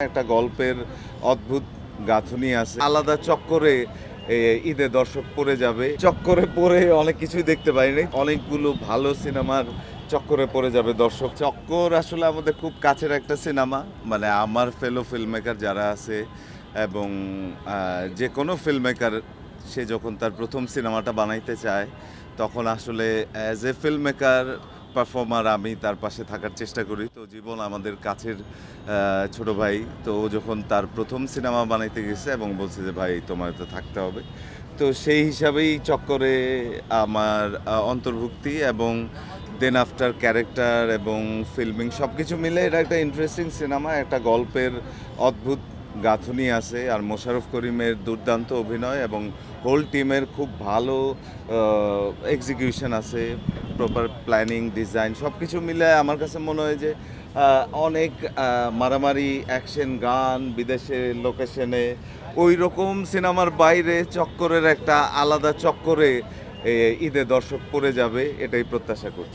একটা গল্পের অদ্ভুত গাঁথুনি আছে, আলাদা চক্করে ঈদে দর্শক পড়ে যাবে। চক্করে পড়ে অনেক কিছুই দেখতে পাইনি, অনেকগুলো ভালো সিনেমার চক্করে পড়ে যাবে দর্শক। চক্কর আসলে আমাদের খুব কাছের একটা সিনেমা, মানে আমার ফেলো ফিল্ম মেকার যারা আছে এবং যে কোনো ফিল্ম মেকার সে যখন তার প্রথম সিনেমাটা বানাইতে চায় তখন আসলে as a film maker performer আমি তার পাশে থাকার চেষ্টা করি। তো জীবন আমাদের কাছের ছোট ভাই, তো ও যখন তার প্রথম সিনেমা বানাইতে গেছে এবং বলছে যে ভাই তোমার তো থাকতে হবে, তো সেই হিসাবেই চক্করে আমার অন্তর্ভুক্তি এবং দেন আফটার ক্যারেক্টার এবং ফিল্মিং সব কিছু মিলে এটা একটা ইন্টারেস্টিং সিনেমা। একটা গল্পের অদ্ভুত গাঁথুনি আছে, আর মোশাররফ করিমের দুর্দান্ত অভিনয় এবং হোল টিমের খুব ভালো এক্সিকিউশন আছে, প্রপার প্ল্যানিং ডিজাইন সব কিছু মিলে আমার কাছে মনে হয় যে অনেক মারামারি অ্যাকশন গান বিদেশের লোকেশনে ওই রকম সিনেমার বাইরে চক্করের একটা আলাদা চক্করে ঈদে দর্শক পড়ে যাবে, এটাই প্রত্যাশা করছি।